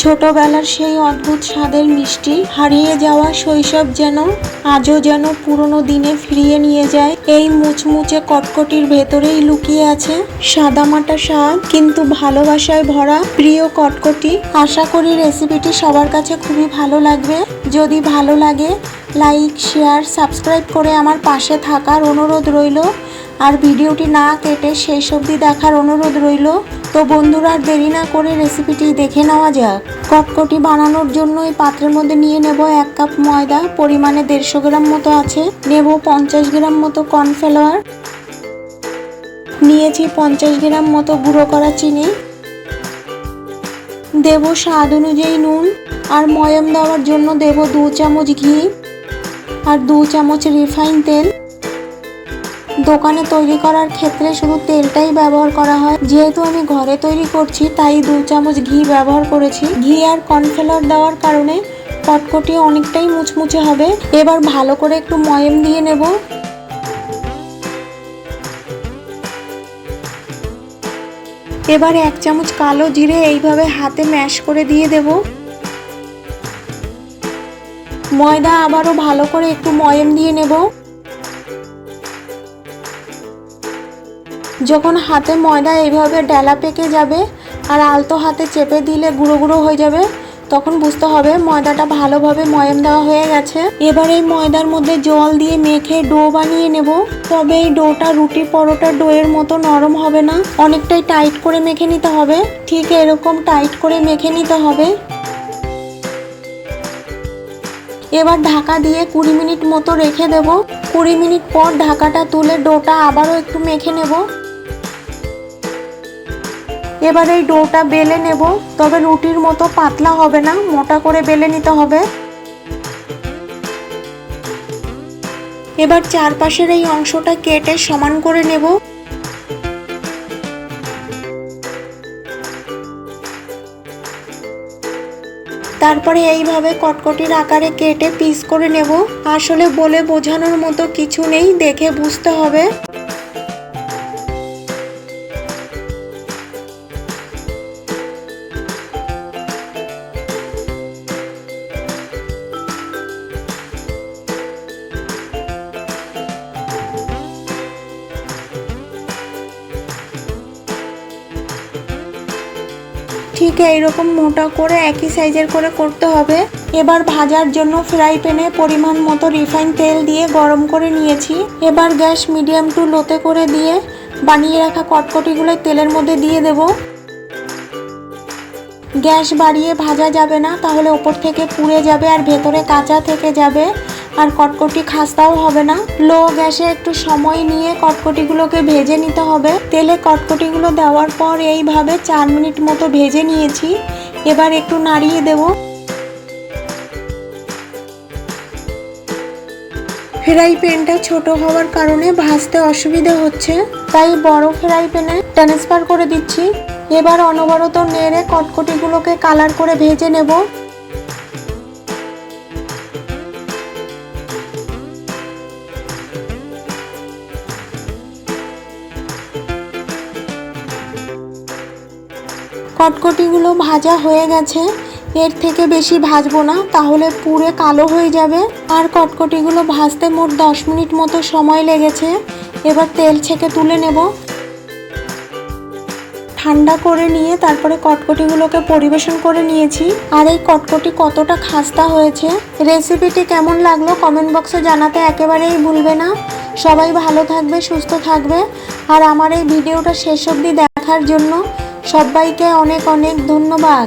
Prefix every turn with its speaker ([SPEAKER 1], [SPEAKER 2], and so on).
[SPEAKER 1] ছোটবেলার সেই অদ্ভুত স্বাদের মিষ্টি, হারিয়ে যাওয়া শৈশব যেন আজও যেন পুরনো দিনে ফিরিয়ে নিয়ে যায়। এই মুচমুচে কটকটির ভেতরেই লুকিয়ে আছে সাদামাটা স্বাদ, কিন্তু ভালোবাসায় ভরা প্রিয় কটকটি। আশা করি রেসিপিটি সবার কাছে খুবই ভালো লাগবে। যদি ভালো লাগে লাইক, শেয়ার, সাবস্ক্রাইব করে আমার পাশে থাকার অনুরোধ রইল। আর ভিডিওটি না কেটে শেষ অবধি দেখার অনুরোধ রইল। তো বন্ধুরা, আর দেরি না করে রেসিপিটি দেখে নেওয়া যাক। কটকটি বানানোর জন্য এই পাত্রের মধ্যে নিয়ে নেব 1 কাপ ময়দা, পরিমাণে 150 গ্রাম মতো আছে। নেব 50 গ্রাম মতো কর্নফ্লাওয়ার, নিয়েছি 50 গ্রাম মতো গুঁড়ো করা চিনি, দেব স্বাদ অনুযায়ী নুন, আর ময়াম দেওয়ার জন্য দেব 2 চামচ ঘি আর 2 চামচ রিফাইন তেল। দোকানে তৈরি করার ক্ষেত্রে শুধু তেলটাই ব্যবহার করা হয়, যেহেতু আমি ঘরে তৈরি করছি তাই 2 চামচ ঘি ব্যবহার করেছি। ঘি আর কর্নফ্লাওয়ার দেওয়ার কারণে কটকটি অনেকটাই মুচমুচে হবে। এবার ভালো করে একটু ময়াম দিয়ে নেব। এবার 1 চামচ কালো জিরে এইভাবে হাতে ম্যাশ করে দিয়ে দেব। ময়দা আবারও ভালো করে একটু ময়াম দিয়ে নেব। যখন হাতে ময়দা এইভাবে ডেলা পেকে যাবে আর আলতো হাতে চেপে দিলে গুঁড়ো গুঁড়ো হয়ে যাবে, তখন বুঝতে হবে ময়দাটা ভালোভাবে ময়াম দেওয়া হয়ে গেছে। এবার এই ময়দার মধ্যে জল দিয়ে মেখে ডো বানিয়ে নেব। তবে এই ডোটা রুটি পরোটা ডোয়ের মতো নরম হবে না, অনেকটাই টাইট করে মেখে নিতে হবে। ঠিক এরকম টাইট করে মেখে নিতে হবে। এবার ঢাকা দিয়ে 20 মিনিট মতো রেখে দেব। 20 মিনিট পর ঢাকাটা তুলে ডোটা আবারও একটু মেখে নেব। এবার এই ডোটা বেলে নেব, তবে রুটির মতো পাতলা হবে না, মোটা করে বেলে নিতে হবে। এবার চারপাশের এই অংশটা কেটে সমান করে নেব। তারপরে এইভাবে কটকটির আকারে কেটে পিস করে নেব। আসলে বলে বোঝানোর মতো কিছু নেই, দেখে বুঝতে হবে। ঠিক এইরকম মোটা করে একই সাইজের করে করতে হবে। এবার ভাজার জন্য ফ্রাই প্যানে পরিমাণ মতো রিফাইন তেল দিয়ে গরম করে নিয়েছি। এবার গ্যাস মিডিয়াম টু লোতে করে দিয়ে বানিয়ে রাখা কটকটিগুলো তেলের মধ্যে দিয়ে দেব। গ্যাস বাড়িয়ে ভাজা যাবে না, তাহলে ওপর থেকে পুড়ে যাবে আর ভেতরে কাঁচা থেকে যাবে, আর কটকটি খাস্তাও হবে না। লো গ্যাসে একটু সময় নিয়ে কটকটিগুলোকে ভেজে নিতে হবে। তেলে কটকটিগুলো দেওয়ার পর এইভাবে 4 মিনিট মতো ভেজে নিয়েছি। এবার একটু নাড়িয়ে দেব। ফ্রাই প্যানটা ছোট হওয়ার কারণে ভাজতে অসুবিধা হচ্ছে, তাই বড় ফ্রাই প্যানে ট্রান্সফার করে দিচ্ছি। এবার অনবরত নেড়ে কটকটিগুলোকে কালার করে ভেজে নেব। কটকটিগুলো ভাজা হয়ে গেছে। এর থেকে বেশি ভাজবো না, তাহলে পুড়ে কালো হয়ে যাবে। আর কটকটিগুলো ভাজতে মোট 10 মিনিট মতো সময় লেগেছে। এবার তেল ছেঁকে তুলে নেব। ঠান্ডা করে নিয়ে তারপরে কটকটিগুলোকে পরিবেশন করে নিয়েছি। আর এই কটকটি কতটা খাস্তা হয়েছে। রেসিপিটি কেমন লাগলো কমেন্ট বক্সে জানাতে একেবারেই ভুলবে না। সবাই ভালো থাকবে, সুস্থ থাকবে। আর আমার এই ভিডিওটা শেষ অবধি দেখার জন্য সবাইকে অনেক অনেক ধন্যবাদ।